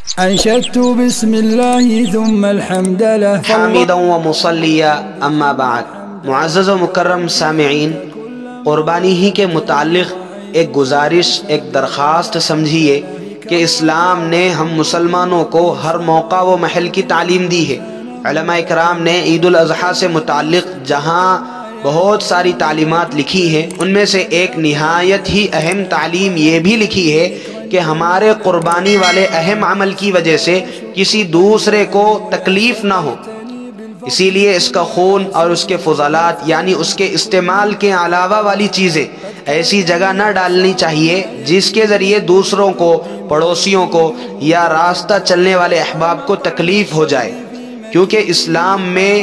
أنشدت بسم الله ثم الحمد لله حامدا ومصلیا اما بعد۔ معزز و مکرم سامعین، قربانی ہی کے متعلق ایک گزارش، ایک درخواست سمجھیے کہ اسلام نے ہم مسلمانوں کو ہر موقع و محل کی تعلیم دی ہے۔ علماء اکرام نے عید الاضحیٰ سے متعلق جہاں بہت ساری تعلیمات لکھی ہیں، ان میں سے ایک نہایت ہی اہم تعلیم یہ بھی لکھی ہے کہ ہمارے قربانی والے اہم عمل کی وجہ سے کسی دوسرے کو تکلیف نہ ہو، اسی لیے اس کا خون اور اس کے فضلات یعنی اس کے استعمال کے علاوہ والی چیزیں ایسی جگہ نہ ڈالنی چاہیے جس کے ذریعے دوسروں کو، پڑوسیوں کو یا راستہ چلنے والے احباب کو تکلیف ہو جائے، کیونکہ اسلام میں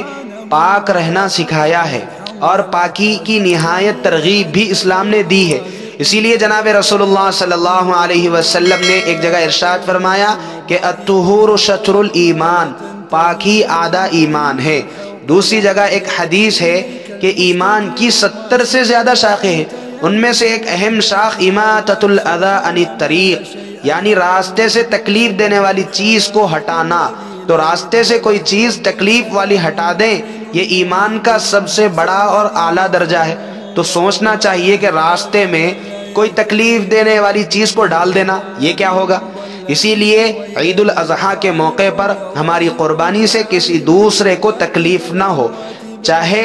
پاک رہنا سکھایا ہے اور پاکی کی نہایت ترغیب بھی اسلام نے دی ہے۔ اسی لیے جناب رسول اللہ صلی اللہ علیہ وسلم نے ایک جگہ ارشاد فرمایا کہ الطہور شطر الایمان، پاکی آدھا ایمان ہے۔ دوسری جگہ ایک حدیث ہے کہ ایمان کی 70 سے زیادہ شاخیں ہیں، ان میں سے ایک اہم شاخ اماطۃ الاذی عن الطریق، یعنی راستے سے تکلیف دینے والی چیز کو ہٹانا۔ تو راستے سے کوئی چیز تکلیف والی ہٹا دیں، یہ ایمان کا سب سے بڑا اور اعلیٰ درجہ ہے۔ تو سوچنا چاہیے کہ راستے میں کوئی تکلیف دینے والی چیز کو ڈال دینا یہ کیا ہوگا۔ اسی لیے عید الاضحیٰ کے موقع پر ہماری قربانی سے کسی دوسرے کو تکلیف نہ ہو، چاہے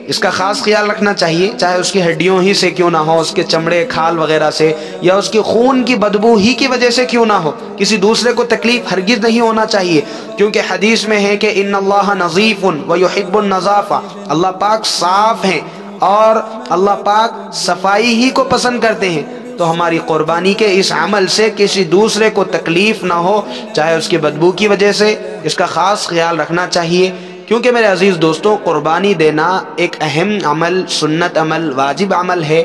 اس کا خاص خیال رکھنا چاہیے، چاہے اس کی ہڈیوں ہی سے کیوں نہ ہو، اس کے چمڑے کھال وغیرہ سے، یا اس کی خون کی بدبو ہی کی وجہ سے کیوں نہ ہو، کسی دوسرے کو تکلیف ہرگز نہیں ہونا چاہیے، کیونکہ حدیث میں ہے کہ ان اللہ نظیف ویحب النظافہ، اللہ پاک صاف ہیں اور اللہ پاک صفائی ہی کو پسند کرتے ہیں۔ تو ہماری قربانی کے اس عمل سے کسی دوسرے کو تکلیف نہ ہو، چاہے اس کی بدبو کی وجہ سے، اس کا خاص خیال رکھنا چاہیے، کیونکہ میرے عزیز دوستوں، قربانی دینا ایک اہم عمل، سنت عمل، واجب عمل ہے۔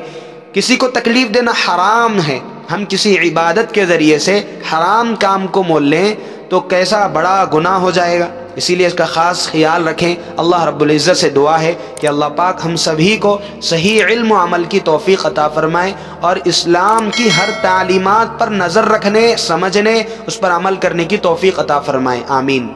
کسی کو تکلیف دینا حرام ہے۔ ہم کسی عبادت کے ذریعے سے حرام کام کو مول لیں تو کیسا بڑا گناہ ہو جائے گا، اسی لیے اس کا خاص خیال رکھیں۔ اللہ رب العزت سے دعا ہے کہ اللہ پاک ہم سبھی کو صحیح علم و عمل کی توفیق عطا فرمائے اور اسلام کی ہر تعلیمات پر نظر رکھنے، سمجھنے، اس پر عمل کرنے کی توفیق عطا فرمائے، آمین۔